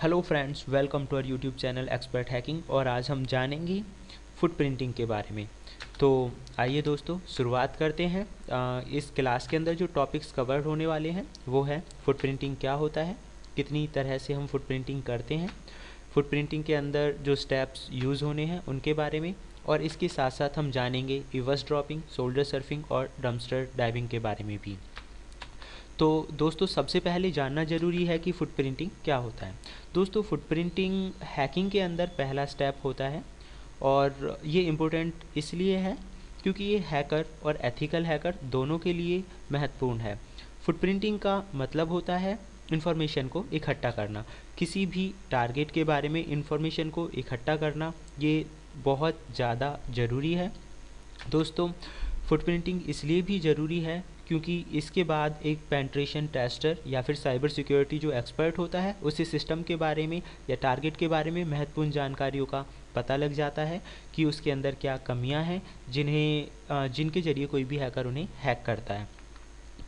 Hello friends, welcome to our YouTube channel expert hacking. और आज हम जानेंगे फुटप्रिंटिंग के बारे में। तो आइए दोस्तों शुरुआत करते हैं। इस क्लास के अंदर जो टॉपिक्स कवर होने वाले हैं वो है फुटप्रिंटिंग क्या होता है, कितनी तरह से हम फुटप्रिंटिंग करते हैं, फुटप्रिंटिंग के अंदर जो स्टेप्स यूज़ होने हैं उनके बारे में, और इसके साथ साथ हम जानेंगे रिवर्स ड्रॉपिंग, शोल्डर सर्फिंग और डंपस्टर डाइविंग के बारे में भी। तो दोस्तों सबसे पहले जानना ज़रूरी है कि फुटप्रिंटिंग क्या होता है। दोस्तों फुटप्रिंटिंग हैकिंग के अंदर पहला स्टेप होता है, और ये इम्पोर्टेंट इसलिए है क्योंकि ये हैकर और एथिकल हैकर दोनों के लिए महत्वपूर्ण है। फुटप्रिंटिंग का मतलब होता है इन्फॉर्मेशन को इकट्ठा करना, किसी भी टारगेट के बारे में इन्फॉर्मेशन को इकट्ठा करना, ये बहुत ज़्यादा ज़रूरी है। दोस्तों फुटप्रिंटिंग इसलिए भी ज़रूरी है क्योंकि इसके बाद एक पेंट्रेशन टेस्टर या फिर साइबर सिक्योरिटी जो एक्सपर्ट होता है उसी सिस्टम के बारे में या टारगेट के बारे में महत्वपूर्ण जानकारियों का पता लग जाता है कि उसके अंदर क्या कमियां हैं जिनके ज़रिए कोई भी हैकर उन्हें हैक करता है।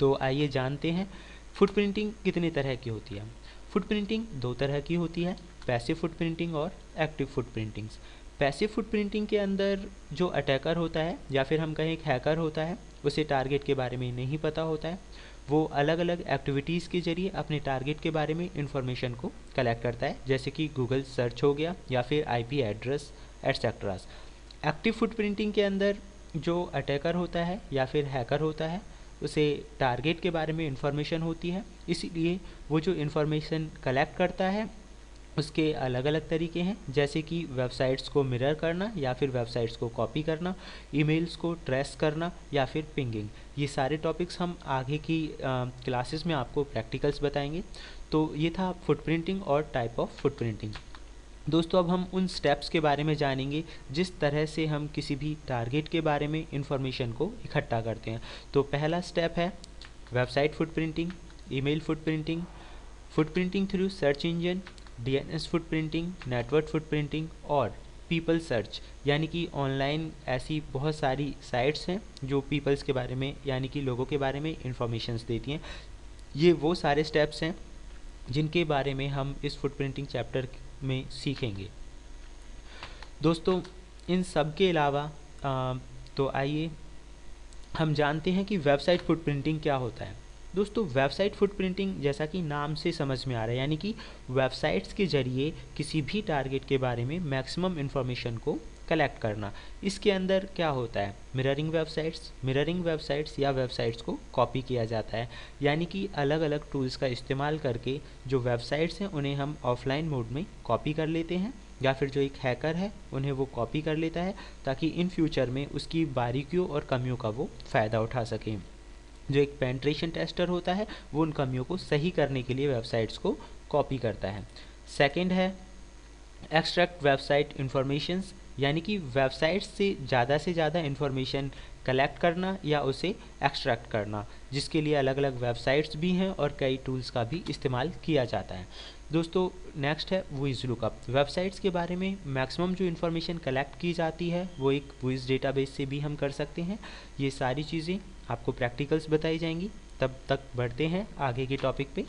तो आइए जानते हैं फुटप्रिंटिंग कितने तरह की होती है। फुटप्रिंटिंग दो तरह की होती है, पैसिव फुटप्रिंटिंग और एक्टिव फुटप्रिंटिंग्स। पैसिव फुटप्रिंटिंग के अंदर जो अटैकर होता है या फिर हम कहें एक हैकर होता है, उसे टारगेट के बारे में नहीं पता होता है। वो अलग अलग एक्टिविटीज़ के जरिए अपने टारगेट के बारे में इंफॉर्मेशन को कलेक्ट करता है, जैसे कि गूगल सर्च हो गया या फिर आईपी एड्रेस एट्सेट्रास। एक्टिव फुटप्रिंटिंग के अंदर जो अटैकर होता है या फिर हैकर होता है उसे टारगेट के बारे में इंफॉर्मेशन होती है, इसीलिए वो जो इंफॉर्मेशन कलेक्ट करता है उसके अलग अलग तरीके हैं, जैसे कि वेबसाइट्स को मिरर करना या फिर वेबसाइट्स को कॉपी करना, ईमेल्स को ट्रेस करना या फिर पिंगिंग। ये सारे टॉपिक्स हम आगे की क्लासेस में आपको प्रैक्टिकल्स बताएंगे। तो ये था फुटप्रिंटिंग और टाइप ऑफ फुटप्रिंटिंग। दोस्तों अब हम उन स्टेप्स के बारे में जानेंगे जिस तरह से हम किसी भी टारगेट के बारे में इंफॉर्मेशन को इकट्ठा करते हैं। तो पहला स्टेप है website footprinting, email footprinting, footprinting through search engine, DNS footprinting, network footprinting और पीपल सर्च, यानी कि ऑनलाइन ऐसी बहुत सारी साइट्स हैं जो पीपल्स के बारे में यानी कि लोगों के बारे में इंफॉर्मेशंस देती हैं। ये वो सारे स्टेप्स हैं जिनके बारे में हम इस फुटप्रिंटिंग चैप्टर में सीखेंगे। दोस्तों इन सब के अलावा तो आइए हम जानते हैं कि वेबसाइट फुटप्रिंटिंग क्या होता है। दोस्तों वेबसाइट फुटप्रिंटिंग जैसा कि नाम से समझ में आ रहा है, यानी कि वेबसाइट्स के जरिए किसी भी टारगेट के बारे में मैक्सिमम इन्फॉर्मेशन को कलेक्ट करना। इसके अंदर क्या होता है, मिररिंग वेबसाइट्स या वेबसाइट्स को कॉपी किया जाता है, यानी कि अलग अलग टूल्स का इस्तेमाल करके जो वेबसाइट्स हैं उन्हें हम ऑफलाइन मोड में कॉपी कर लेते हैं, या फिर जो एक हैकर है उन्हें वो कॉपी कर लेता है ताकि इन फ्यूचर में उसकी बारीकियों और कमियों का वो फ़ायदा उठा सकें। जो एक पेंट्रेशन टेस्टर होता है वो उन कमियों को सही करने के लिए वेबसाइट्स को कॉपी करता है। सेकंड है एक्सट्रैक्ट वेबसाइट इंफॉर्मेशंस, यानी कि वेबसाइट से ज़्यादा इंफॉर्मेशन कलेक्ट करना या उसे एक्सट्रैक्ट करना, जिसके लिए अलग अलग वेबसाइट्स भी हैं और कई टूल्स का भी इस्तेमाल किया जाता है। दोस्तों नेक्स्ट है वॉइस लुकअप। वेबसाइट्स के बारे में मैक्सिमम जो इन्फॉर्मेशन कलेक्ट की जाती है वो एक वॉइस डेटाबेस से भी हम कर सकते हैं। ये सारी चीज़ें आपको प्रैक्टिकल्स बताई जाएंगी। तब तक बढ़ते हैं आगे के टॉपिक पे।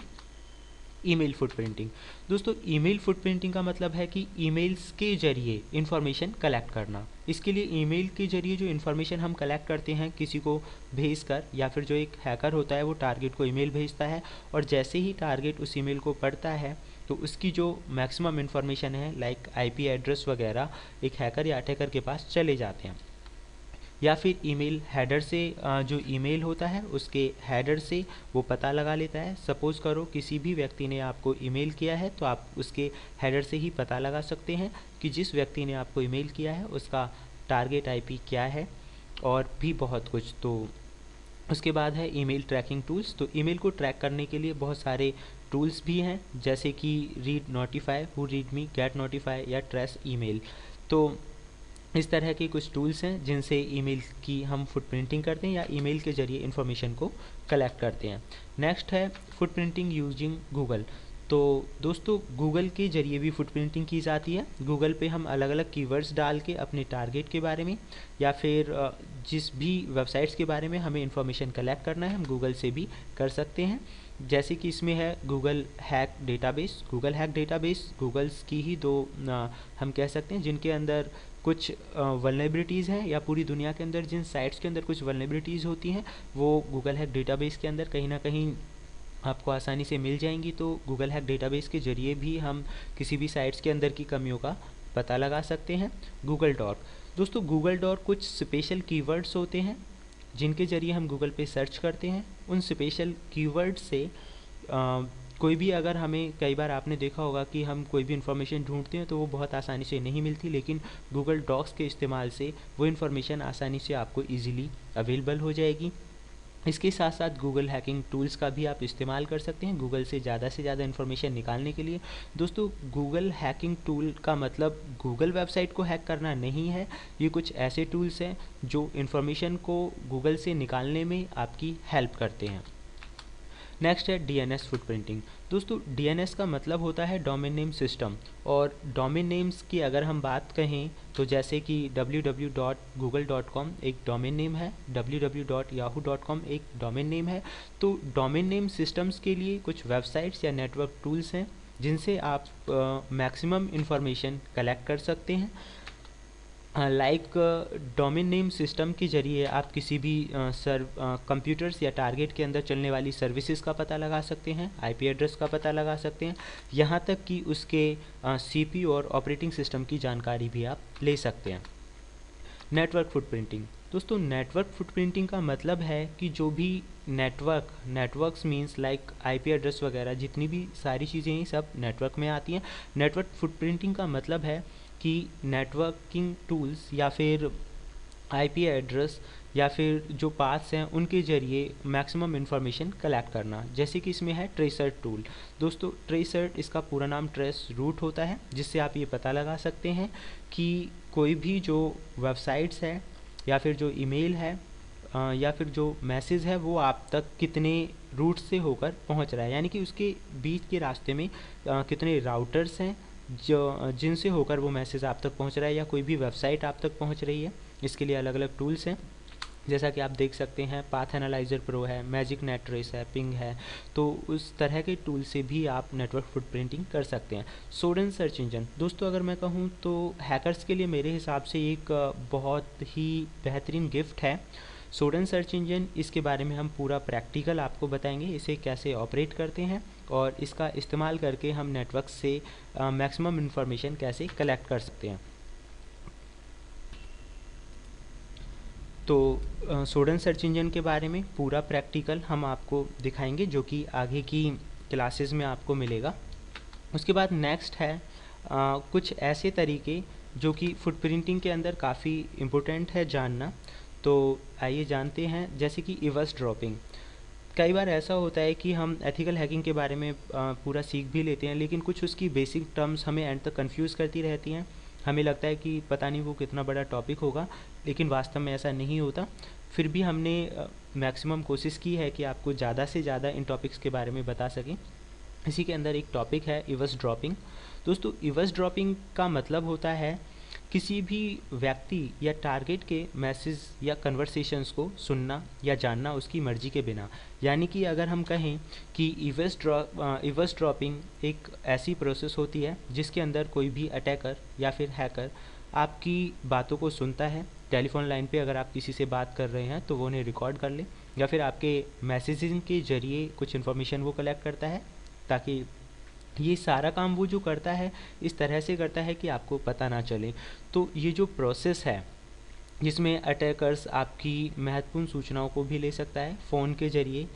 Email footprinting. दोस्तों ईमेल फुटप्रिंटिंग का मतलब है कि ईमेल्स के जरिए इंफॉर्मेशन कलेक्ट करना। इसके लिए ईमेल के जरिए जो इन्फॉर्मेशन हम कलेक्ट करते हैं किसी को भेजकर, या फिर जो एक हैकर होता है वो टारगेट को ईमेल भेजता है, और जैसे ही टारगेट उस ईमेल को पढ़ता है तो उसकी जो मैक्सिमम इन्फॉर्मेशन है लाइक आईपी एड्रेस वगैरह एक हैकर या अटैकर के पास चले जाते हैं। या फिर ईमेल हेडर से जो ईमेल होता है उसके हेडर से वो पता लगा लेता है। सपोज़ करो किसी भी व्यक्ति ने आपको ईमेल किया है तो आप उसके हेडर से ही पता लगा सकते हैं कि जिस व्यक्ति ने आपको ईमेल किया है उसका टारगेट आईपी क्या है, और भी बहुत कुछ। तो उसके बाद है ईमेल ट्रैकिंग टूल्स। तो ईमेल को ट्रैक करने के लिए बहुत सारे टूल्स भी हैं, जैसे कि read notify, who read me, gate notify या ट्रेस ईमेल। तो इस तरह के कुछ टूल्स हैं जिनसे ईमेल की हम फुटप्रिंटिंग करते हैं या ईमेल के जरिए इन्फॉर्मेशन को कलेक्ट करते हैं। नेक्स्ट है फुटप्रिंटिंग यूजिंग गूगल। तो दोस्तों गूगल के जरिए भी फुटप्रिंटिंग की जाती है। गूगल पे हम अलग अलग कीवर्ड्स डाल के अपने टारगेट के बारे में या फिर जिस भी वेबसाइट्स के बारे में हमें इंफॉर्मेशन कलेक्ट करना है हम गूगल से भी कर सकते हैं। जैसे कि इसमें है Google hack database. Google hack database Googles की ही दो हम कह सकते हैं जिनके अंदर कुछ वल्नरेबिलिटीज़ हैं, या पूरी दुनिया के अंदर जिन साइट्स के अंदर कुछ वल्नरेबिलिटीज़ होती हैं वो गूगल हैक डेटाबेस के अंदर कहीं ना कहीं आपको आसानी से मिल जाएंगी। तो गूगल हैक डेटाबेस के ज़रिए भी हम किसी भी साइट्स के अंदर की कमियों का पता लगा सकते हैं। गूगल डॉक, दोस्तों गूगल डॉक कुछ स्पेशल कीवर्ड्स होते हैं जिनके ज़रिए हम गूगल पे सर्च करते हैं। उन स्पेशल कीवर्ड से कोई भी, अगर हमें कई बार आपने देखा होगा कि हम कोई भी इन्फॉर्मेशन ढूंढते हैं तो वो बहुत आसानी से नहीं मिलती, लेकिन गूगल डॉक्स के इस्तेमाल से वो इन्फॉर्मेशन आसानी से आपको ईज़िली अवेलेबल हो जाएगी। इसके साथ साथ गूगल हैकिंग टूल्स का भी आप इस्तेमाल कर सकते हैं गूगल से ज़्यादा इन्फॉर्मेशन निकालने के लिए। दोस्तों गूगल हैकिंग टूल का मतलब गूगल वेबसाइट को हैक करना नहीं है, ये कुछ ऐसे टूल्स हैं जो इन्फॉर्मेशन को गूगल से निकालने में आपकी हेल्प करते हैं। नेक्स्ट है डीएनएस फुटप्रिंटिंग। दोस्तों डीएनएस का मतलब होता है डोमेन नेम सिस्टम, और डोमेन नेम्स की अगर हम बात कहें तो जैसे कि www.google.com एक डोमेन नेम है, www.yahoo.com एक डोमेन नेम है। तो डोमेन नेम सिस्टम्स के लिए कुछ वेबसाइट्स या नेटवर्क टूल्स हैं जिनसे आप मैक्सिमम इंफॉर्मेशन कलेक्ट कर सकते हैं। लाइक डोमेन नेम सिस्टम के ज़रिए आप किसी भी कंप्यूटर्स या टारगेट के अंदर चलने वाली सर्विसेज का पता लगा सकते हैं, आईपी एड्रेस का पता लगा सकते हैं, यहाँ तक कि उसके सीपीयू और ऑपरेटिंग सिस्टम की जानकारी भी आप ले सकते हैं। नेटवर्क फुटप्रिंटिंग, दोस्तों नेटवर्क फुटप्रिंटिंग का मतलब है कि जो भी networks means like IP address वगैरह जितनी भी सारी चीज़ें हैं सब नेटवर्क में आती हैं। नेटवर्क फुटप्रिंटिंग का मतलब है कि नेटवर्किंग टूल्स या फिर आईपी एड्रेस या फिर जो पाथ्स हैं उनके ज़रिए मैक्सिमम इन्फॉर्मेशन कलेक्ट करना। जैसे कि इसमें है ट्रेसर्ट टूल। दोस्तों ट्रेसर्ट इसका पूरा नाम ट्रेस रूट होता है, जिससे आप ये पता लगा सकते हैं कि कोई भी जो वेबसाइट्स है या फिर जो ईमेल है या फिर जो मैसेज है वो आप तक कितने रूट से होकर पहुंच रहा है, यानी कि उसके बीच के रास्ते में कितने राउटर्स हैं जो जिनसे होकर वो मैसेज आप तक पहुंच रहा है, या कोई भी वेबसाइट आप तक पहुंच रही है। इसके लिए अलग अलग टूल्स हैं, जैसा कि आप देख सकते हैं पाथ एनालाइजर प्रो है, मैजिक नेट ट्रेस है, पिंग है। तो उस तरह के टूल से भी आप नेटवर्क फुटप्रिंटिंग कर सकते हैं। सोडेन सर्च इंजन, दोस्तों अगर मैं कहूँ तो हैकर्स के लिए मेरे हिसाब से एक बहुत ही बेहतरीन गिफ्ट है सोडेन सर्च इंजन। इसके बारे में हम पूरा प्रैक्टिकल आपको बताएंगे, इसे कैसे ऑपरेट करते हैं और इसका इस्तेमाल करके हम नेटवर्क से मैक्सिमम इन्फॉर्मेशन कैसे कलेक्ट कर सकते हैं। तो सोडेन सर्च इंजन के बारे में पूरा प्रैक्टिकल हम आपको दिखाएंगे जो कि आगे की क्लासेस में आपको मिलेगा। उसके बाद नेक्स्ट है कुछ ऐसे तरीके जो कि फुटप्रिंटिंग के अंदर काफ़ी इम्पोर्टेंट है जानना। तो आइए जानते हैं, जैसे कि इवर्स ड्रॉपिंग। कई बार ऐसा होता है कि हम एथिकल हैकिंग के बारे में पूरा सीख भी लेते हैं, लेकिन कुछ उसकी बेसिक टर्म्स हमें एंड तक कंफ्यूज करती रहती हैं। हमें लगता है कि पता नहीं वो कितना बड़ा टॉपिक होगा, लेकिन वास्तव में ऐसा नहीं होता। फिर भी हमने मैक्सिमम कोशिश की है कि आपको ज़्यादा से ज़्यादा इन टॉपिक्स के बारे में बता सकें। इसी के अंदर एक टॉपिक है इवर्स ड्रॉपिंग। दोस्तों इवर्स ड्रॉपिंग का मतलब होता है किसी भी व्यक्ति या टारगेट के मैसेज या कन्वर्सेशंस को सुनना या जानना उसकी मर्जी के बिना। यानी कि अगर हम कहें कि इवर्स ड्रॉपिंग एक ऐसी प्रोसेस होती है जिसके अंदर कोई भी अटैकर या फिर हैकर आपकी बातों को सुनता है। टेलीफोन लाइन पे अगर आप किसी से बात कर रहे हैं तो वो उन्हें रिकॉर्ड कर ले, या फिर आपके मैसेजिंग के ज़रिए कुछ इन्फॉर्मेशन वो कलेक्ट करता है, ताकि ये सारा काम वो जो करता है इस तरह से करता है कि आपको पता ना चले। तो ये जो प्रोसेस है जिसमें अटैकर्स आपकी महत्वपूर्ण सूचनाओं को भी ले सकता है फ़ोन के ज़रिए,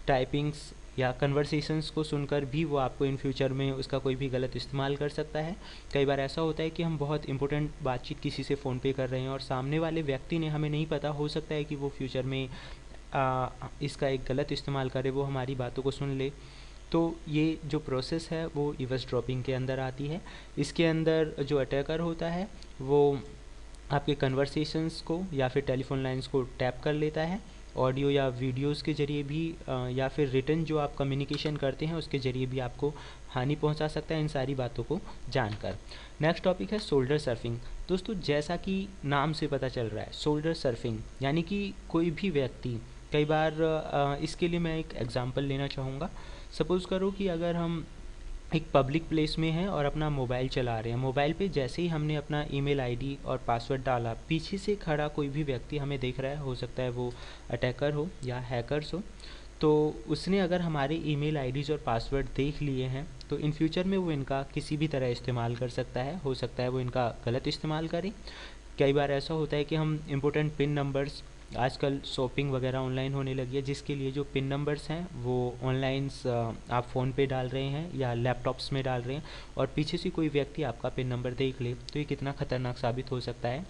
टाइपिंग्स या कन्वर्सेशंस को सुनकर भी वो आपको इन फ्यूचर में उसका कोई भी गलत इस्तेमाल कर सकता है। कई बार ऐसा होता है कि हम बहुत इंपॉर्टेंट बातचीत किसी से फ़ोन पे कर रहे हैं और सामने वाले व्यक्ति ने, हमें नहीं पता, हो सकता है कि वो फ्यूचर में इसका एक गलत इस्तेमाल करे, वो हमारी बातों को सुन ले। तो ये जो प्रोसेस है वो इवर्स ड्रॉपिंग के अंदर आती है। इसके अंदर जो अटैकर होता है वो आपके कन्वर्सेशंस को या फिर टेलीफोन लाइंस को टैप कर लेता है, ऑडियो या वीडियोस के ज़रिए भी, या फिर रिटन जो आप कम्युनिकेशन करते हैं उसके ज़रिए भी आपको हानि पहुंचा सकता है इन सारी बातों को जानकर। नेक्स्ट टॉपिक है शोल्डर सर्फिंग। दोस्तों जैसा कि नाम से पता चल रहा है, शोल्डर सर्फिंग यानी कि कोई भी व्यक्ति कई बार इसके लिए मैं एक एग्जांपल लेना चाहूँगा। सपोज़ करो कि अगर हम एक पब्लिक प्लेस में हैं और अपना मोबाइल चला रहे हैं, मोबाइल पे जैसे ही हमने अपना ईमेल आईडी और पासवर्ड डाला, पीछे से खड़ा कोई भी व्यक्ति हमें देख रहा है, हो सकता है वो अटैकर हो या हैकर्स हो, तो उसने अगर हमारे ईमेल आईडीज़ और पासवर्ड देख लिए हैं तो इन फ्यूचर में वो इनका किसी भी तरह इस्तेमाल कर सकता है। हो सकता है वो इनका गलत इस्तेमाल करे। कई बार ऐसा होता है कि हम इम्पोर्टेंट पिन नंबर्स, आजकल शॉपिंग वगैरह ऑनलाइन होने लगी है, जिसके लिए जो पिन नंबर्स हैं वो ऑनलाइन आप फ़ोन पे डाल रहे हैं या लैपटॉप्स में डाल रहे हैं और पीछे से कोई व्यक्ति आपका पिन नंबर देख ले तो ये कितना ख़तरनाक साबित हो सकता है,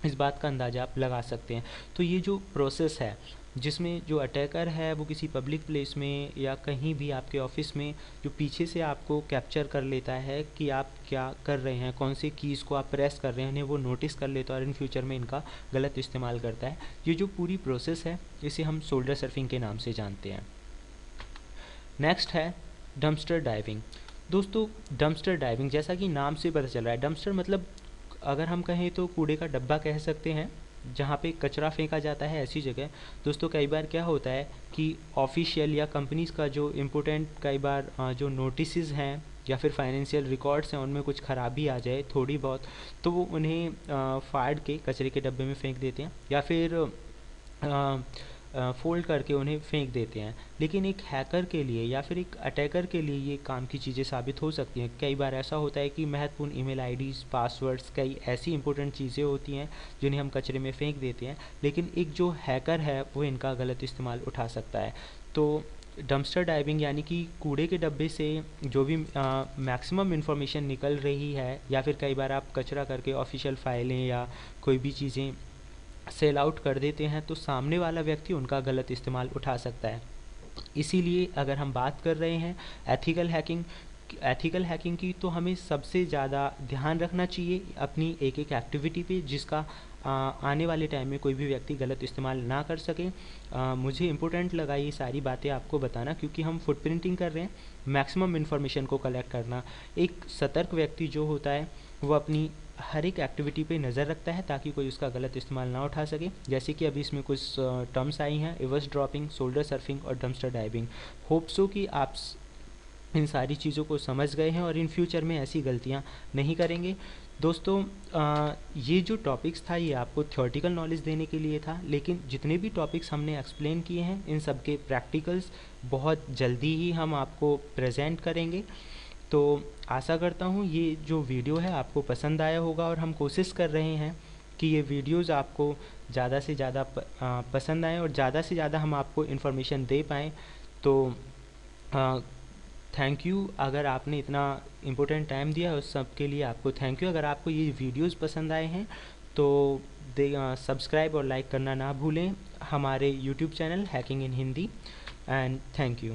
इस बात का अंदाज़ा आप लगा सकते हैं। तो ये जो प्रोसेस है जिसमें जो अटैकर है वो किसी पब्लिक प्लेस में या कहीं भी आपके ऑफिस में जो पीछे से आपको कैप्चर कर लेता है कि आप क्या कर रहे हैं, कौन से कीज़ को आप प्रेस कर रहे हैं, इन्हें वो नोटिस कर लेता है और इन फ्यूचर में इनका गलत इस्तेमाल करता है। ये जो पूरी प्रोसेस है इसे हम शोल्डर सर्फिंग के नाम से जानते हैं। नेक्स्ट है डंपस्टर डाइविंग। दोस्तों डंपस्टर डाइविंग जैसा कि नाम से पता चल रहा है, डंपस्टर मतलब अगर हम कहें तो कूड़े का डब्बा कह सकते हैं, जहाँ पे कचरा फेंका जाता है, ऐसी जगह। दोस्तों कई बार क्या होता है कि ऑफिशियल या कंपनीज़ का जो इम्पोर्टेंट कई बार जो नोटिस हैं या फिर फाइनेंशियल रिकॉर्ड्स हैं उनमें कुछ ख़राबी आ जाए थोड़ी बहुत, तो वो उन्हें फाड़ के कचरे के डब्बे में फेंक देते हैं या फिर फ़ोल्ड करके उन्हें फेंक देते हैं। लेकिन एक हैकर के लिए या फिर एक अटैकर के लिए ये काम की चीज़ें साबित हो सकती हैं। कई बार ऐसा होता है कि महत्वपूर्ण ईमेल आईडीज़, पासवर्ड्स, कई ऐसी इंपॉर्टेंट चीज़ें होती हैं जिन्हें हम कचरे में फेंक देते हैं, लेकिन एक जो हैकर है वो इनका गलत इस्तेमाल उठा सकता है। तो डंपस्टर डाइविंग यानी कि कूड़े के डब्बे से जो भी मैक्सिमम इन्फॉर्मेशन निकल रही है या फिर कई बार आप कचरा करके ऑफिशियल फाइलें या कोई भी चीज़ें सेल आउट कर देते हैं तो सामने वाला व्यक्ति उनका गलत इस्तेमाल उठा सकता है। इसीलिए अगर हम बात कर रहे हैं एथिकल हैकिंग की, तो हमें सबसे ज़्यादा ध्यान रखना चाहिए अपनी एक एक एक्टिविटी पे जिसका आने वाले टाइम में कोई भी व्यक्ति गलत इस्तेमाल ना कर सके। मुझे इम्पोर्टेंट लगा ये सारी बातें आपको बताना क्योंकि हम फुटप्रिंटिंग कर रहे हैं, मैक्सिमम इन्फॉर्मेशन को कलेक्ट करना। एक सतर्क व्यक्ति जो होता है वो अपनी हर एक एक्टिविटी पे नज़र रखता है ताकि कोई उसका गलत इस्तेमाल ना उठा सके। जैसे कि अभी इसमें कुछ टर्म्स आई हैं, रिवर्स ड्रॉपिंग, शोल्डर सर्फिंग और डंपस्टर डाइविंग। होप सो कि आप इन सारी चीज़ों को समझ गए हैं और इन फ्यूचर में ऐसी गलतियां नहीं करेंगे। दोस्तों ये जो टॉपिक्स था ये आपको थ्योरेटिकल नॉलेज देने के लिए था, लेकिन जितने भी टॉपिक्स हमने एक्सप्लेन किए हैं इन सब के प्रैक्टिकल्स बहुत जल्दी ही हम आपको प्रेजेंट करेंगे। तो आशा करता हूँ ये जो वीडियो है आपको पसंद आया होगा और हम कोशिश कर रहे हैं कि ये वीडियोस आपको ज़्यादा से ज़्यादा पसंद आए और ज़्यादा से ज़्यादा हम आपको इन्फॉर्मेशन दे पाएँ। तो थैंक यू, अगर आपने इतना इम्पोर्टेंट टाइम दिया उस सब के लिए आपको थैंक यू। अगर आपको ये वीडियोस पसंद आए हैं तो सब्सक्राइब और लाइक करना ना भूलें हमारे YouTube channel hacking in Hindi. And thank you.